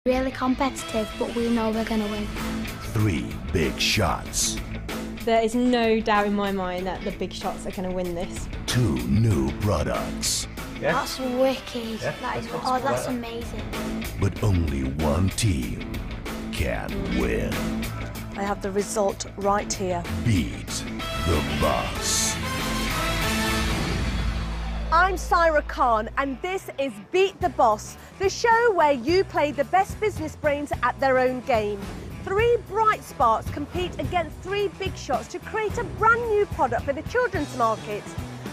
Really competitive, but we know we're going to win. 3 big shots. There is no doubt in my mind that the big shots are going to win this. 2 new products. Yeah. That's wicked. Yeah, that's amazing. But only one team can win. I have the result right here. Beat the boss. I'm Syra Khan, and this is Beat the Boss, the show where you play the best business brains at their own game. 3 bright sparks compete against 3 big shots to create a brand new product for the children's market.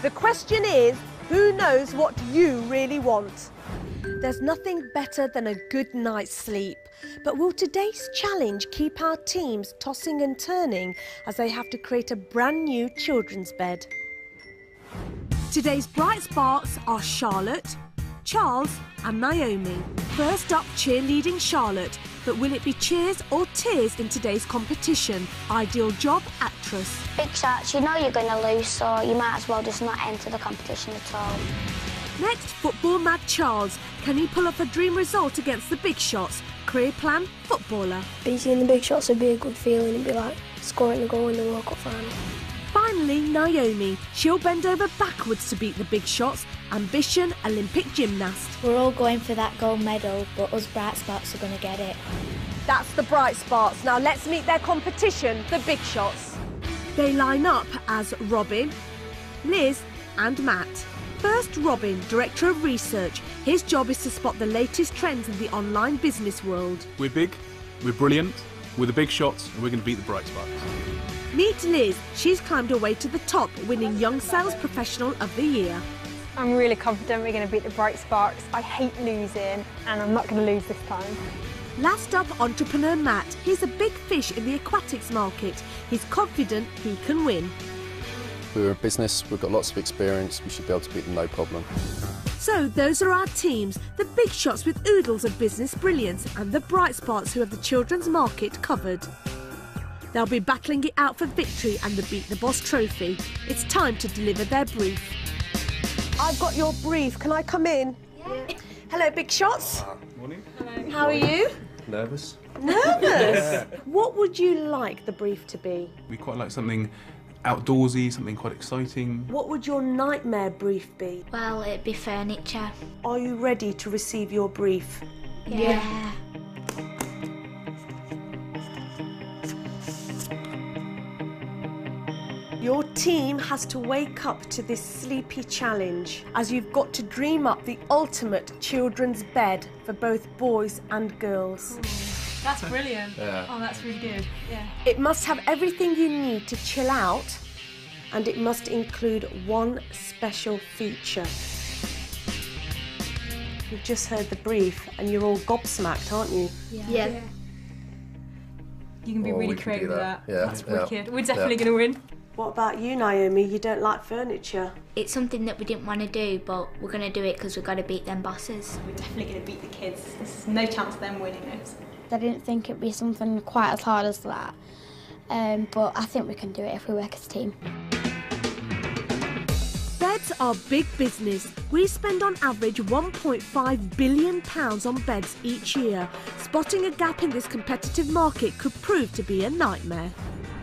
The question is, who knows what you really want? There's nothing better than a good night's sleep. But will today's challenge keep our teams tossing and turning as they have to create a brand new children's bed? Today's bright sparks are Charlotte, Charles and Niomi. First up, cheerleading Charlotte. But will it be cheers or tears in today's competition? Ideal job, actress. Big shots, you know you're going to lose, so you might as well just not enter the competition at all. Next, football mad Charles. Can he pull off a dream result against the big shots? Career plan, footballer. Beating the big shots would be a good feeling. It'd be like scoring a goal in the World Cup final. Finally, Niomi. She'll bend over backwards to beat the big shots. Ambition, Olympic gymnast. We're all going for that gold medal, but us bright sparks are going to get it. That's the bright sparks. Now let's meet their competition, the big shots. They line up as Robin, Liz and Matt. First, Robin, Director of Research. His job is to spot the latest trends in the online business world. We're big, we're brilliant, we're the big shots, and we're going to beat the bright sparks. Meet Liz. She's climbed her way to the top, winning Young Sales Professional of the Year. I'm really confident we're going to beat the bright sparks. I hate losing, and I'm not going to lose this time. Last up, entrepreneur Matt. He's a big fish in the aquatics market. He's confident he can win. We're a business, we've got lots of experience, we should be able to beat them no problem. So those are our teams, the big shots with oodles of business brilliance and the bright sparks who have the children's market covered. They'll be battling it out for victory and the Beat the Boss trophy. It's time to deliver their brief. I've got your brief, can I come in? Yeah. Hello, big shots. Morning. Hello. How are you? Nervous? Nervous? Yeah. What would you like the brief to be? We quite like something outdoorsy, something quite exciting. What would your nightmare brief be? Well, it'd be furniture. Are you ready to receive your brief? Yeah. Your team has to wake up to this sleepy challenge as you've got to dream up the ultimate children's bed for both boys and girls. That's brilliant. Yeah. Oh, that's really good. Yeah. It must have everything you need to chill out, and it must include one special feature. You've just heard the brief and you're all gobsmacked, aren't you? Yeah. You can be Oh, really we can creative do with that. that. Yeah, That's yeah. wicked. We're definitely Yeah. going to win. What about you, Niomi? You don't like furniture. It's something that we didn't want to do, but we're going to do it because we've got to beat them bosses. We're definitely going to beat the kids. There's no chance of them winning it. I didn't think it'd be something quite as hard as that, but I think we can do it if we work as a team. Beds are big business. We spend on average £1.5 billion on beds each year. Spotting a gap in this competitive market could prove to be a nightmare.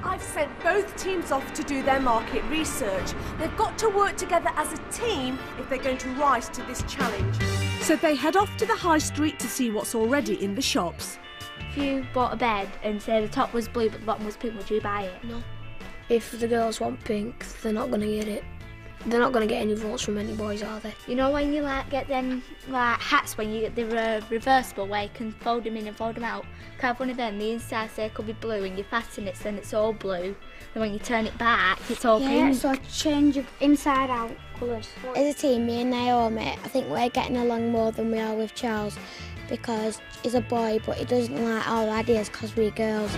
I've sent both teams off to do their market research. They've got to work together as a team if they're going to rise to this challenge. So they head off to the high street to see what's already in the shops. If you bought a bed and say the top was blue but the bottom was pink, would you buy it? No. If the girls want pink, they're not going to get it. They're not going to get any votes from any boys, are they? You know when you get them hats when you get the reversible where you can fold them in and fold them out? Can I have one of them? The inside circle be blue and you fasten it, so then it's all blue. And when you turn it back, it's all pink. So change of inside out colours. As a team, me and Naomi, I think we're getting along more than we are with Charles because he's a boy, but he doesn't like our ideas because we're girls.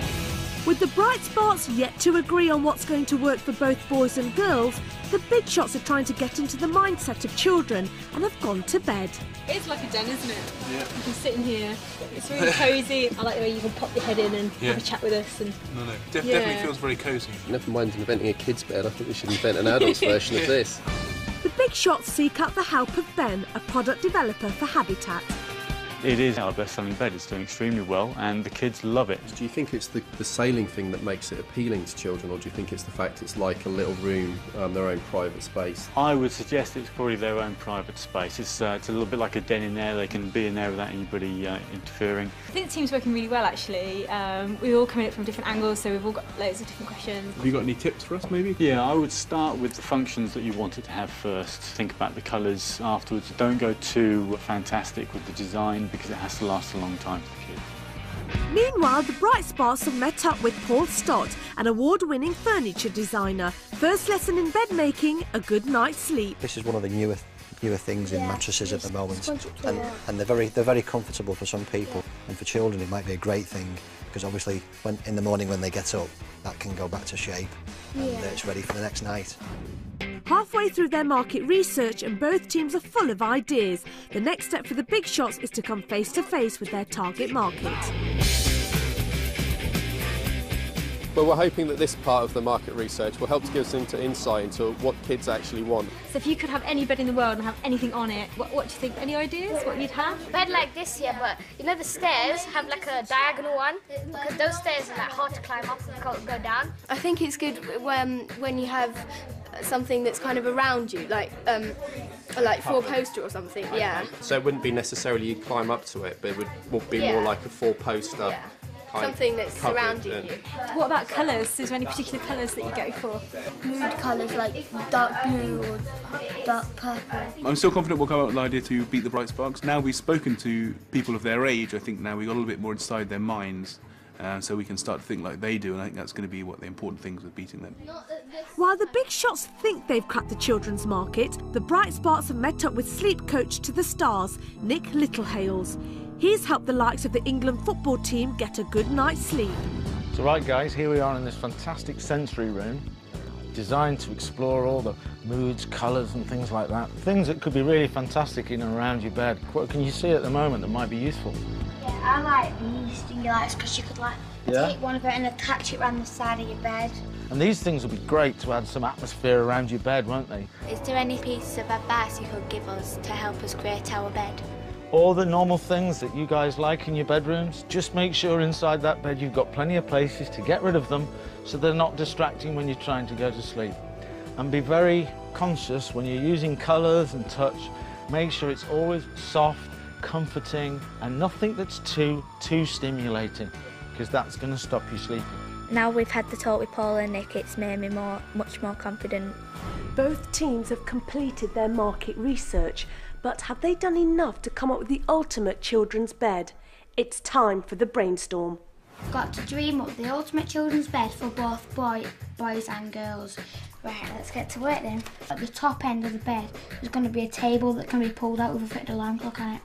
With the bright sparks yet to agree on what's going to work for both boys and girls, the big shots are trying to get into the mindset of children and have gone to bed. It's like a den, isn't it? Yeah. You can sit in here. It's really cosy. I like the way you can pop your head in and have a chat with us. And No. Definitely feels very cosy. Never mind inventing a kid's bed, I think we should invent an adult's version of this. The big shots seek out the help of Ben, a product developer for Habitat. It is our best-selling bed. It's doing extremely well, and the kids love it. Do you think it's the sailing thing that makes it appealing to children, or do you think it's the fact it's like a little room, their own private space? I would suggest it's probably their own private space. It's a little bit like a den in there. They can be in there without anybody interfering. I think the team's working really well, actually. We all come at it from different angles, so we've all got loads of different questions. Have you got any tips for us, maybe? Yeah, I would start with the functions that you want it to have first. Think about the colours afterwards. Don't go too fantastic with the design because it has to last a long time for the kids. Meanwhile, the Bright Sparks have met up with Paul Stott, an award-winning furniture designer. First lesson in bed making, a good night's sleep. This is one of the newer things in mattresses at the moment, and they're very comfortable for some people, and for children it might be a great thing because obviously in the morning when they get up, that can go back to shape and it's ready for the next night. Halfway through their market research and both teams are full of ideas. The next step for the big shots is to come face to face with their target market. Well, we're hoping that this part of the market research will help to give us insight into what kids actually want. So if you could have any bed in the world and have anything on it, what do you think? Any ideas what you'd have? A bed like this here, but you know the stairs have like a diagonal one, because those stairs are like hard to climb up and go down. I think it's good when you have something that's kind of around you, like four-poster or something. Yeah. So it wouldn't be necessarily you'd climb up to it, but it would be more like a four-poster. Yeah. Something that's surrounding you. What about colours? Is there any particular colours that you go for? Mood colours like dark blue or dark purple. I'm still confident we'll come up with an idea to beat the Bright Sparks. Now we've spoken to people of their age, I think now we've got a little bit more inside their minds. So we can start to think like they do, and I think that's going to be what the important things with beating them. While the big shots think they've cracked the children's market, the Bright Sparks have met up with sleep coach to the stars, Nick Littlehales. He's helped the likes of the England football team get a good night's sleep. So right guys, here we are in this fantastic sensory room, designed to explore all the moods, colours and things like that. Things that could be really fantastic in and around your bed. What can you see at the moment that might be useful? Yeah, I like these thingy lights because you could take one of it and attach it around the side of your bed. And these things will be great to add some atmosphere around your bed, won't they? Is there any pieces of advice you could give us to help us create our bed? All the normal things that you guys like in your bedrooms, just make sure inside that bed you've got plenty of places to get rid of them so they're not distracting when you're trying to go to sleep. And be very conscious when you're using colours and touch, make sure it's always soft, comforting and nothing that's too stimulating, because that's going to stop you sleeping. Now we've had the talk with Paul and Nick, it's made me much more confident. Both teams have completed their market research, but have they done enough to come up with the ultimate children's bed? It's time for the brainstorm. Got to dream up the ultimate children's bed for both boys and girls. Right, let's get to work then. At the top end of the bed, there's going to be a table that can be pulled out with a fitted alarm clock on it.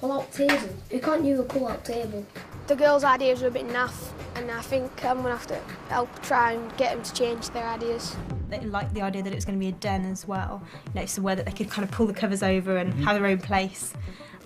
Pull-out table? You can't use a pull-out table. The girls' ideas are a bit naff, and I think I'm going to have to help try and get them to change their ideas. They liked the idea that it was going to be a den as well, somewhere that they could kind of pull the covers over and have their own place.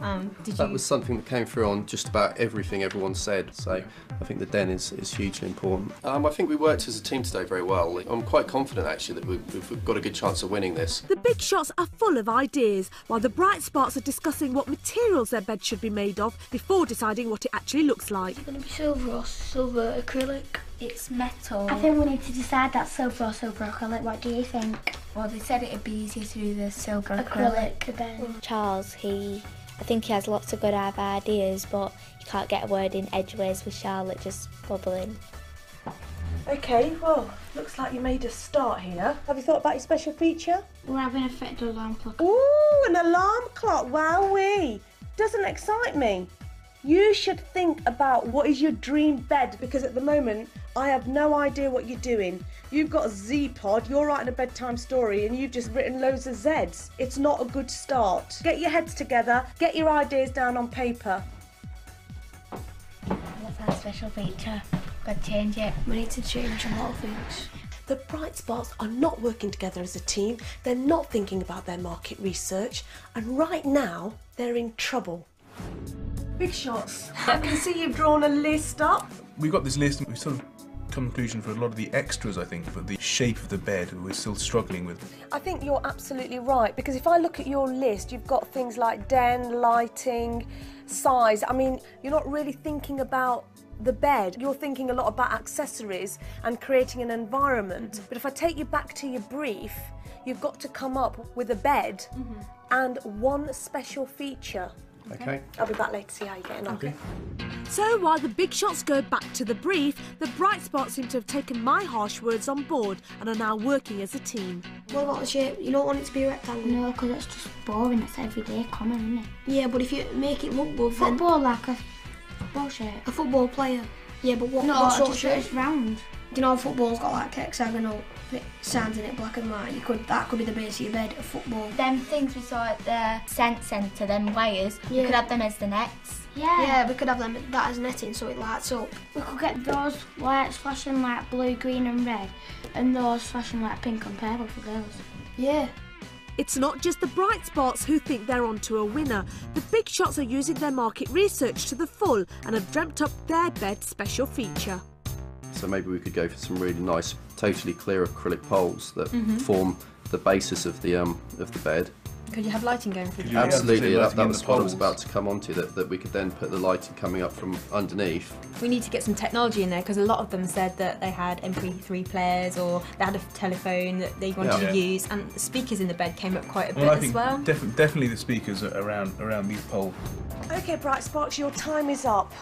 That was something that came through on just about everything everyone said, so I think the den is hugely important. I think we worked as a team today very well. I'm quite confident actually that we've got a good chance of winning this. The big shots are full of ideas, while the Bright Sparks are discussing what materials their bed should be made of before deciding what it actually looks like. It's going to be silver or silver acrylic. It's metal. I think we need to decide that silver or silver acrylic. What do you think? Well, they said it'd be easier to do the silver Acrylic then. Charles, I think he has lots of good ideas, but you can't get a word in edgeways with Charlotte just bubbling. OK, well, looks like you made a start here. Have you thought about your special feature? We're having a fitted alarm clock. Ooh, an alarm clock, wowee. Doesn't excite me. You should think about what is your dream bed, because at the moment, I have no idea what you're doing. You've got a Z-pod, you're writing a bedtime story, and you've just written loads of Zs. It's not a good start. Get your heads together, get your ideas down on paper. What's our special feature? Got to change it. We need to change a lot of things. The Bright Sparks are not working together as a team, they're not thinking about their market research, and right now, they're in trouble. Big shots. I can see you've drawn a list up. We've got this list and we've sort of conclusion for a lot of the extras, I think, but the shape of the bed we're still struggling with. I think you're absolutely right, because if I look at your list, you've got things like den, lighting, size. I mean, you're not really thinking about the bed. You're thinking a lot about accessories and creating an environment. But if I take you back to your brief, you've got to come up with a bed and one special feature. Okay. I'll be back later to see how you're getting on. Okay. So while the big shots go back to the brief, the bright spots seem to have taken my harsh words on board and are now working as a team. What about the shape? You don't want it to be a rectangle? No, because it's just boring. It's everyday common, isn't it? Yeah, but if you make it look good, then... Football, like a football shape. A football player. Yeah, but what sort of shape? It's round. You know, football's got like hexagonal signs in it, black and white. That could be the base of your bed, a football. Them things we saw at the scent centre, them wires, we could have them as the nets. Yeah, we could have them that as netting so it lights up. We could get those lights flashing like blue, green and red, and those flashing like pink and purple for girls. Yeah. It's not just the bright spots who think they're onto a winner. The big shots are using their market research to the full and have dreamt up their bed special feature. So maybe we could go for some really nice, totally clear acrylic poles that form the basis of the bed. Could you have lighting going through the Absolutely, that was what I was about to come onto, that we could then put the lighting coming up from underneath. We need to get some technology in there, because a lot of them said that they had MP3 players or they had a telephone that they wanted to use, and the speakers in the bed came up quite a bit as well. Definitely the speakers around these poles. OK, bright spots, your time is up.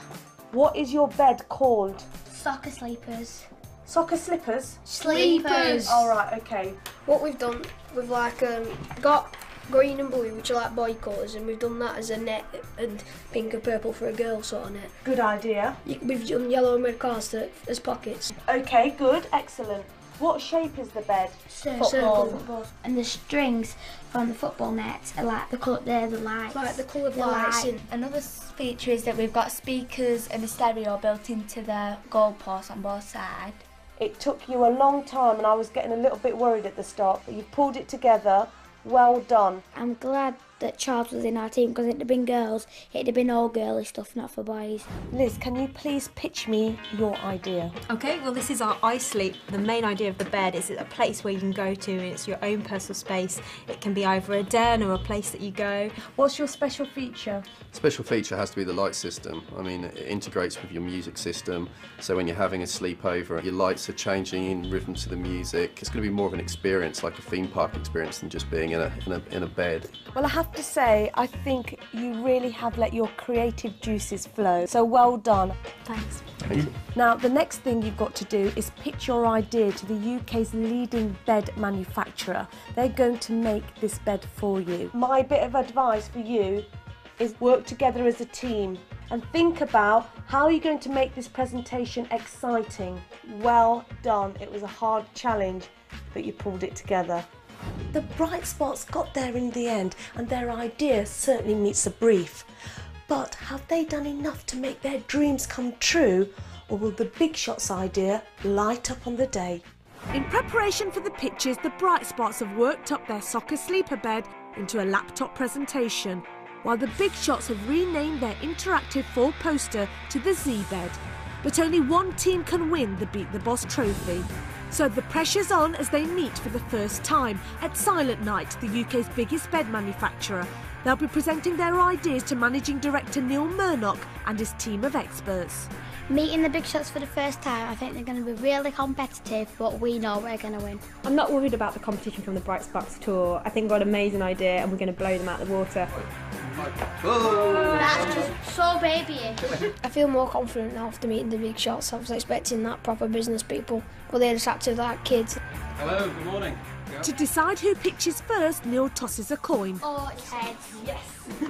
What is your bed called? Soccer sleepers. Soccer slippers? Sleepers. All right, OK. What we've done, we've got green and blue, which are like boy colours, and we've done that as a net, and pink and purple for a girl sort of net. Good idea. We've done yellow and red cars as pockets. OK, good, excellent. What shape is the bed? Football. And the strings from the football nets are like the colour, they're the lights. Like the coloured lights. Another feature is that we've got speakers and a stereo built into the goalposts on both sides. It took you a long time and I was getting a little bit worried at the start, but you've pulled it together. Well done. I'm glad that Charles was in our team, because it'd have been girls, it'd have been all girly stuff, not for boys. Liz, can you please pitch me your idea? Okay, well this is our iSleep. The main idea of the bed is it's a place where you can go to, and it's your own personal space. It can be either a den or a place that you go. What's your special feature? Special feature has to be the light system. I mean, it integrates with your music system, so when you're having a sleepover, your lights are changing in rhythm to the music. It's going to be more of an experience, like a theme park experience, than just being in a bed. Well, I have to say, I think you really have let your creative juices flow. So well done. Thanks. Thank you. Now, the next thing you've got to do is pitch your idea to the UK's leading bed manufacturer. They're going to make this bed for you. My bit of advice for you is work together as a team and think about how you're going to make this presentation exciting. Well done. It was a hard challenge, but you pulled it together. The bright spots got there in the end, and their idea certainly meets the brief. But have they done enough to make their dreams come true, or will the big shots idea light up on the day? In preparation for the pitches, the bright spots have worked up their soccer sleeper bed into a laptop presentation, while the big shots have renamed their interactive full poster to the Z bed. But only one team can win the Beat the Boss trophy. So the pressure's on as they meet for the first time at Silent Night, the UK's biggest bed manufacturer. They'll be presenting their ideas to Managing Director Neil Murnock and his team of experts. Meeting the big shots for the first time, I think they're going to be really competitive, but we know we're going to win. I'm not worried about the competition from the Bright Sparks tour. I think we've got an amazing idea and we're going to blow them out of the water. That's just so babyish. I feel more confident now after meeting the big shots. I was expecting that proper business people, but they just acted like kids. Hello, good morning. To decide who pitches first, Neil tosses a coin. Oh, it's heads. Yes.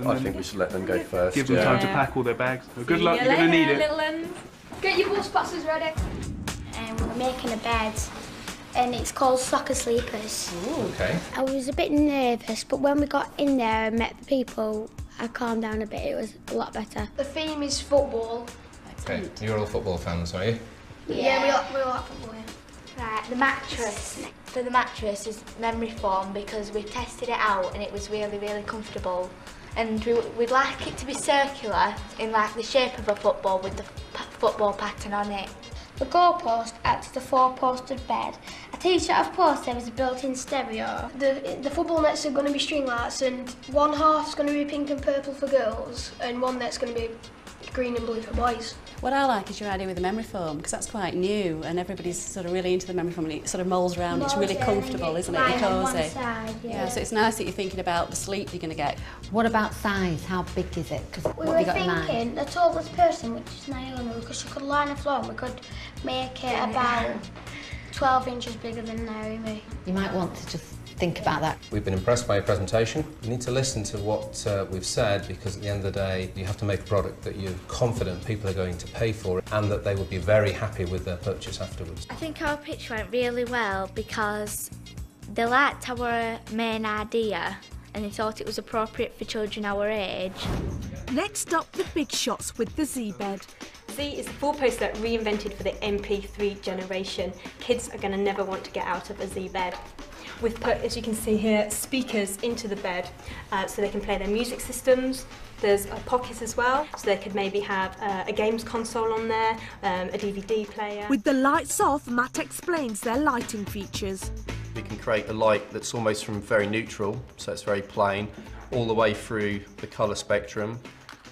I think we should let them go first. Give them time to pack all their bags. Well, good luck, you're going to need it. Get your bus passes ready. We're making a bed, and it's called Soccer Sleepers. Ooh, okay. I was a bit nervous, but when we got in there and met the people, I calmed down a bit. It was a lot better. The theme is football. Okay, you're all football fans, are you? Yeah, we like football, yeah. Right, the mattress. For the mattress is memory foam because we tested it out and it was really, really comfortable. And we'd like it to be circular in like the shape of a football with the football pattern on it. The goalpost acts as a four-posted bed. A T-shirt of course there is a built-in stereo. The football nets are going to be string lights, and one half's going to be pink and purple for girls, and one net's going to be green and blue for boys. What I like is your idea with the memory foam, because that's quite new and everybody's sort of really into the memory foam and it sort of moulds around. It's really comfortable, isn't it? And cosy. Yeah, so it's nice that you're thinking about the sleep you're going to get. What about size? How big is it? We were thinking the tallest person, which is Niomi, because she could line the floor and we could make it about 12 inches bigger than Niomi. You might want to just think about that. We've been impressed by your presentation. You need to listen to what we've said, because at the end of the day you have to make a product that you're confident people are going to pay for and that they will be very happy with their purchase afterwards. I think our pitch went really well because they liked our main idea and they thought it was appropriate for children our age. Next up, the big shots with the Z-bed. Z is the four-post that reinvented for the MP3 generation. Kids are going to never want to get out of a Z bed. We've put, as you can see here, speakers into the bed so they can play their music systems. There's pockets as well, so they could maybe have a games console on there, a DVD player. With the lights off, Matt explains their lighting features. We can create a light that's almost from very neutral, so it's very plain, all the way through the colour spectrum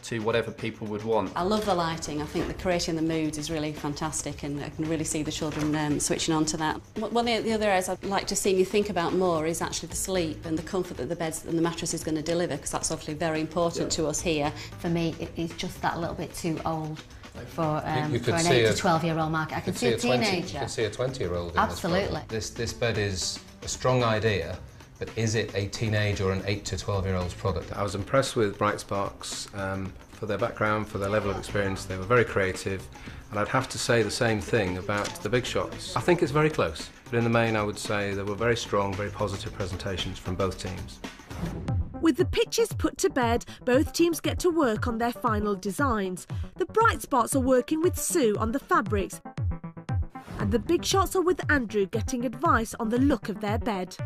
to whatever people would want. I love the lighting. I think the creating the moods is really fantastic and I can really see the children switching on to that. One of the other areas I'd like to see you think about more is actually the sleep and the comfort that the beds and the mattress is going to deliver, because that's obviously very important to us here. For me, it's just that little bit too old for an you 8 to 12-year-old market. I could see a teenager. You could see a 20-year-old in Absolutely. This bed is a strong idea, but is it a teenage or an 8 to 12-year-old's product? I was impressed with Bright Sparks for their background, for their level of experience. They were very creative, and I'd have to say the same thing about the big shots. I think it's very close, but in the main I would say there were very strong, very positive presentations from both teams. With the pitches put to bed, both teams get to work on their final designs. The Bright Spots are working with Sue on the fabrics, and the big shots are with Andrew getting advice on the look of their bed.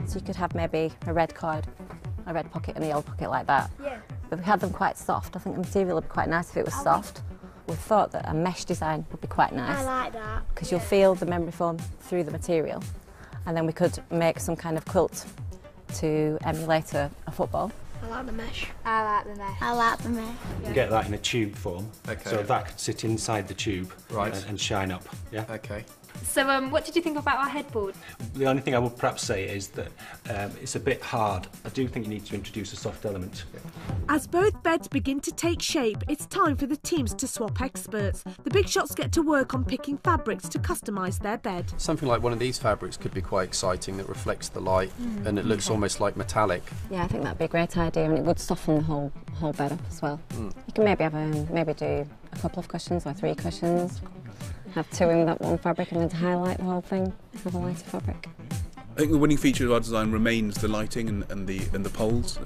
So you could have maybe a red card, a red pocket and a yellow pocket like that. Yeah. But we had them quite soft. I think the material would be quite nice if it was soft. We thought that a mesh design would be quite nice. I like that. Because you'll feel the memory foam through the material. And then we could make some kind of quilt to emulate a football. I like the mesh. I like the mesh. I like the mesh. You get that in a tube form, okay. So that could sit inside the tube and shine up. Yeah. Okay. So what did you think about our headboard? The only thing I would perhaps say is that it's a bit hard. I do think you need to introduce a soft element. As both beds begin to take shape, it's time for the teams to swap experts. The big shots get to work on picking fabrics to customise their bed. Something like one of these fabrics could be quite exciting, that reflects the light and it looks almost like metallic. Yeah, I think that'd be a great idea, and it would soften the whole bed up as well. You can maybe have maybe do a couple of cushions or 3 cushions. Have 2 in that one fabric, and then to highlight the whole thing, have a lighter fabric. I think the winning feature of our design remains the lighting and the poles.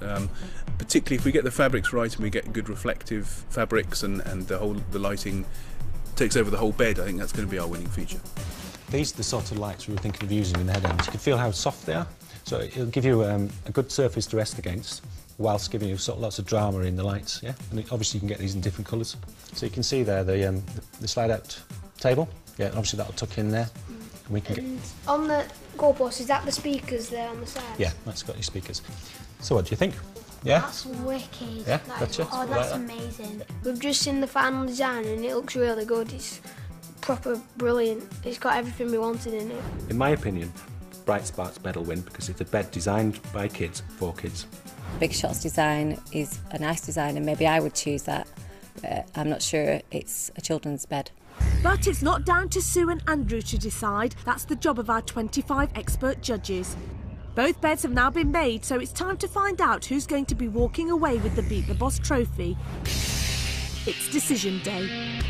Particularly if we get the fabrics right and we get good reflective fabrics and the lighting takes over the whole bed, I think that's going to be our winning feature. These are the sort of lights we were thinking of using in the head ends. You can feel how soft they are, so it'll give you a good surface to rest against, whilst giving you lots of drama in the lights. Yeah, and obviously you can get these in different colours. So you can see there the slide-out table. Yeah, obviously that'll tuck in there. And we can get on the goalpost, is that the speakers there on the side? Yeah, that's got your speakers. So what do you think? Yeah? That's wicked. Yeah, gotcha. Oh, that's amazing. We've just seen the final design and it looks really good. It's proper brilliant. It's got everything we wanted in it. In my opinion, Bright Sparks bed will win because it's a bed designed by kids for kids. Big Shot's design is a nice design, and maybe I would choose that, but I'm not sure it's a children's bed. But it's not down to Sue and Andrew to decide. That's the job of our 25 expert judges. Both beds have now been made, so it's time to find out who's going to be walking away with the Beat the Boss trophy. It's decision day.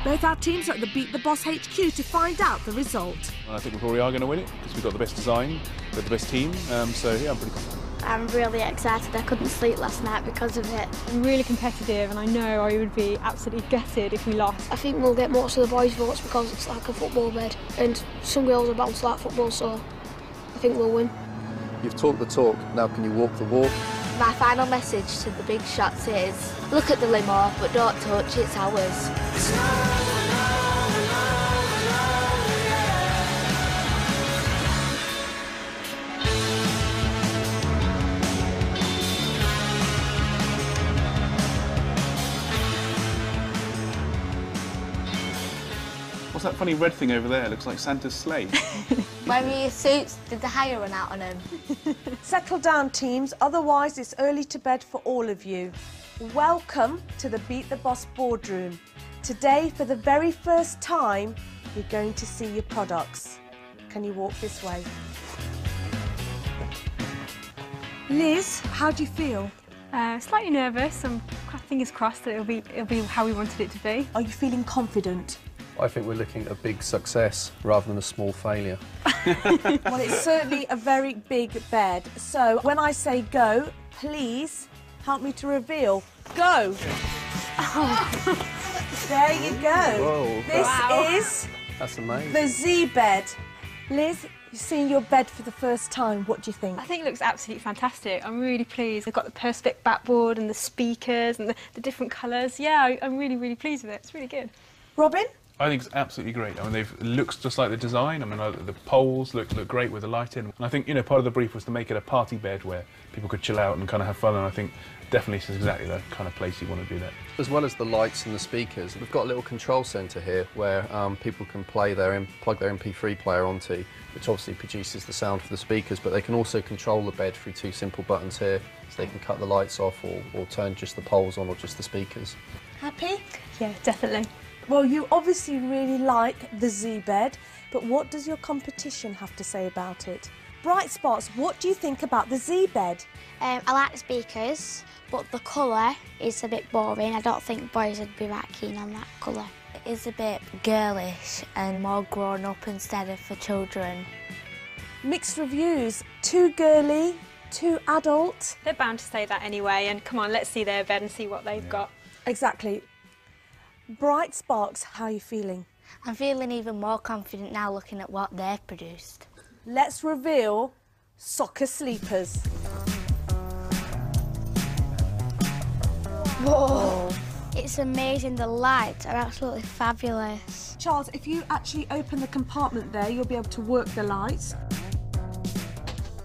Both our teams are at the Beat the Boss HQ to find out the result. I think we probably are going to win it because we've got the best design, we've got the best team, so yeah, I'm pretty confident. I'm really excited. I couldn't sleep last night because of it. I'm really competitive, and I know I would be absolutely gutted if we lost. I think we'll get most of the boys' votes because it's like a football bed, and some girls are bound to like football, so I think we'll win. You've talked the talk, now can you walk the walk? My final message to the big shots is, look at the limo, but don't touch, it's ours. What's that funny red thing over there? Looks like Santa's sleigh. Wearing your suits, did the hire run out on them? Settle down, teams, otherwise it's early to bed for all of you. Welcome to the Beat the Boss boardroom. Today, for the very first time, you're going to see your products. Can you walk this way? Liz, how do you feel? Slightly nervous. I'm fingers crossed that it'll be how we wanted it to be. Are you feeling confident? I think we're looking at a big success rather than a small failure. Well, it's certainly a very big bed. So when I say go, please help me to reveal. Go! Oh. There you go. Whoa, this is that's amazing. the Z bed. Liz, you've seen your bed for the first time. What do you think? I think it looks absolutely fantastic. I'm really pleased. They've got the perspex backboard and the speakers and the different colours. Yeah, I'm really, really pleased with it. It's really good. Robin? I think it's absolutely great. I mean, it looks just like the design. I mean, the poles look great with the light in. And I think, you know, part of the brief was to make it a party bed where people could chill out and kind of have fun. And I think definitely this is exactly the kind of place you want to do that. As well as the lights and the speakers, we've got a little control centre here where people can plug their MP3 player onto, which obviously produces the sound for the speakers, but they can also control the bed through two simple buttons here, so they can cut the lights off or turn just the poles on or just the speakers. Happy? Yeah, definitely. Well, you obviously really like the Z bed, but what does your competition have to say about it? Bright Spots, what do you think about the Z bed? I like the speakers, but the colour is a bit boring. I don't think boys would be that keen on that colour. It is a bit girlish and more grown up instead of for children. Mixed reviews, too girly, too adult. They're bound to say that anyway, and come on, let's see their bed and see what they've got. Exactly. Bright Sparks, how are you feeling? I'm feeling even more confident now looking at what they've produced. Let's reveal Soccer Sleepers. Whoa! It's amazing, the lights are absolutely fabulous. Charles, if you actually open the compartment there, you'll be able to work the lights.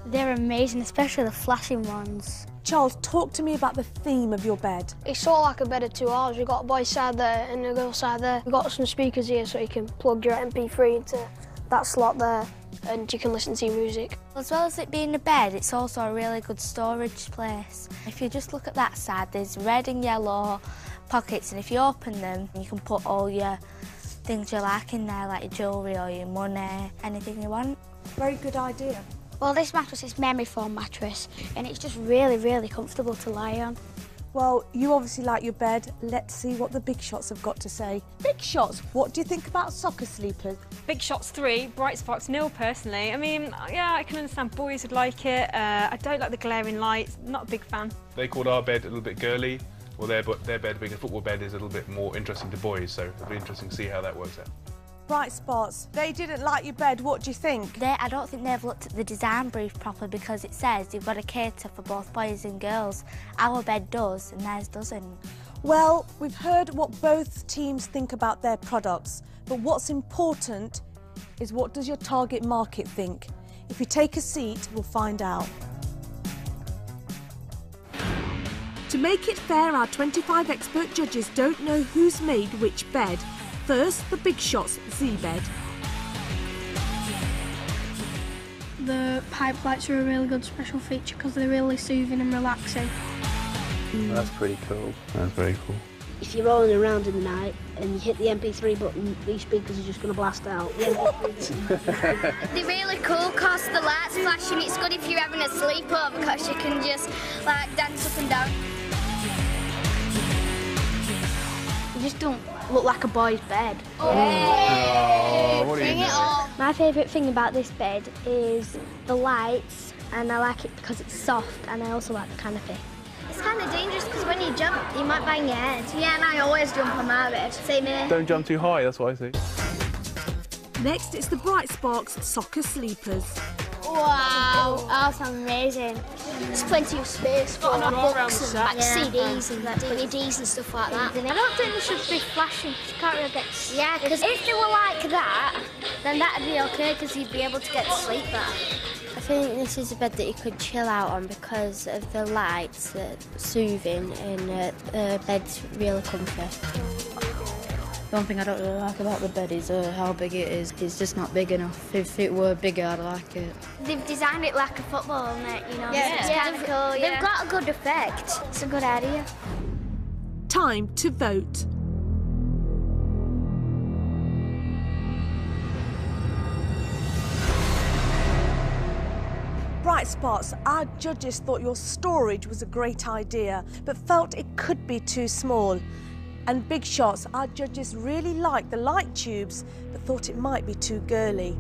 They're amazing, especially the flashing ones. Charles, talk to me about the theme of your bed. It's sort of like a bed of two halves. We've got a boy's side there and a girl's side there. We've got some speakers here so you can plug your MP3 into that slot there and you can listen to your music. As well as it being a bed, it's also a really good storage place. If you just look at that side, there's red and yellow pockets, and if you open them, you can put all your things you like in there, like your jewellery or your money, anything you want. Very good idea. Well, this mattress is memory foam mattress and it's just really, really comfortable to lie on. Well, you obviously like your bed. Let's see what the Big Shots have got to say. Big Shots, what do you think about Soccer Sleepers? Big Shots 3, Bright Sparks 0 personally. I mean, yeah, I can understand boys would like it. I don't like the glaring lights, not a big fan. They called our bed a little bit girly. Well, their bed being a football bed is a little bit more interesting to boys, so it'll be interesting to see how that works out. Bright Spots, they didn't like your bed. What do you think? I don't think they've looked at the design brief properly because it says you've got to cater for both boys and girls. Our bed does and theirs doesn't. Well, we've heard what both teams think about their products, but what's important is what does your target market think? If you take a seat, we'll find out. To make it fair, our 25 expert judges don't know who's made which bed. First, the Big Shots Z bed. The pipe lights are a really good special feature because they're really soothing and relaxing. That's pretty cool. That's very cool. If you're rolling around in the night and you hit the MP3 button, these speakers are just going to blast out. They're really cool because the lights flashing. It's good if you're having a sleepover because you can just like dance up and down. You just don't look like a boy's bed. Oh, what do you know? My favourite thing about this bed is the lights, and I like it because it's soft, and I also like the canopy. It's kind of dangerous because when you jump, you might bang your head. Yeah, and I always jump on my bed. Same here. Don't jump too high, that's what I say. Next, it's the Bright Sparks Soccer Sleepers. Wow, that sounds amazing. There's plenty of space for books and like CDs and DVDs and stuff like that. I don't think they should be flashing because you can't really get... Yeah, because if they were like that, then that'd be okay because you'd be able to get to sleep better. I think this is a bed that you could chill out on because of the lights, soothing, and the bed's really comfy. The one thing I don't really like about the bed is how big it is. It's just not big enough. If it were bigger, I'd like it. They've designed it like a football net, you know. Yeah. It's kind of cool, yeah. They've got a good effect. It's a good idea. Time to vote. Bright Spots, our judges thought your storage was a great idea, but felt it could be too small. And Big Shots, our judges really liked the light tubes, but thought it might be too girly.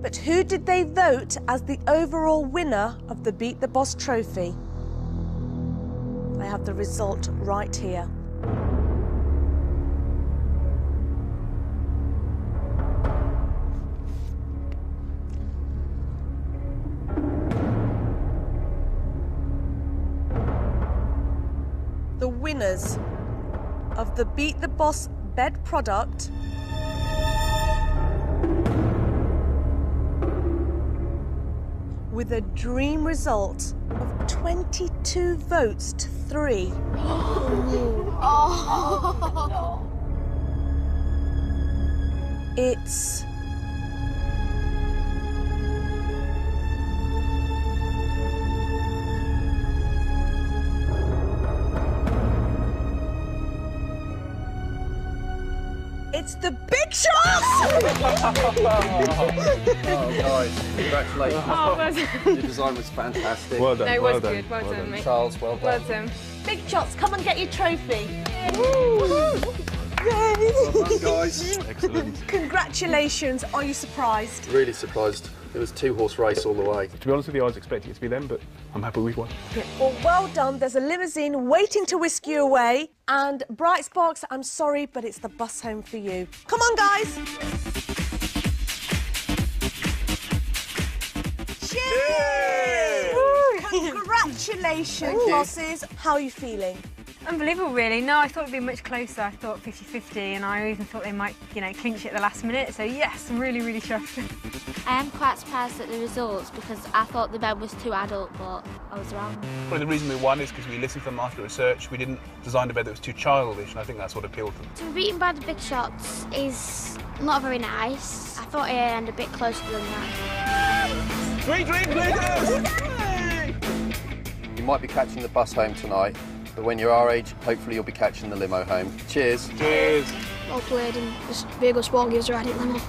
But who did they vote as the overall winner of the Beat the Boss trophy? I have the result right here. The winners of the Beat the Boss bed product with a dream result of 22 votes to 3. Oh. It's the Big Shots! Oh, guys, congratulations. Oh, well done. Your design was fantastic. Well done. No, it well was done. good. Well done, mate. Charles, well done. Well done. Big Shots, come and get your trophy. Well done, guys. Excellent. Congratulations. Are you surprised? Really surprised. It was 2-horse race all the way. To be honest with you, I was expecting it to be them, but I'm happy we've won. Well done. There's a limousine waiting to whisk you away. And Bright Sparks, I'm sorry, but it's the bus home for you. Come on, guys. Cheers! Congratulations, bosses. How are you feeling? Unbelievable, really. No, I thought it'd be much closer. I thought 50-50, and I even thought they might, clinch it at the last minute. So yes, I'm really, really chuffed. I am quite surprised at the results because I thought the bed was too adult, but I was wrong. Probably the reason we won is because we listened to the market research. We didn't design a bed that was too childish, and I think that's what appealed to them. To be beaten by the Big Shots is not very nice. I thought it ended a bit closer than that. Sweet dreams, ladies! You might be catching the bus home tonight, but when you're our age, hopefully you'll be catching the limo home. Cheers. Cheers. Well played, and this Vegas ball gives her at it limo.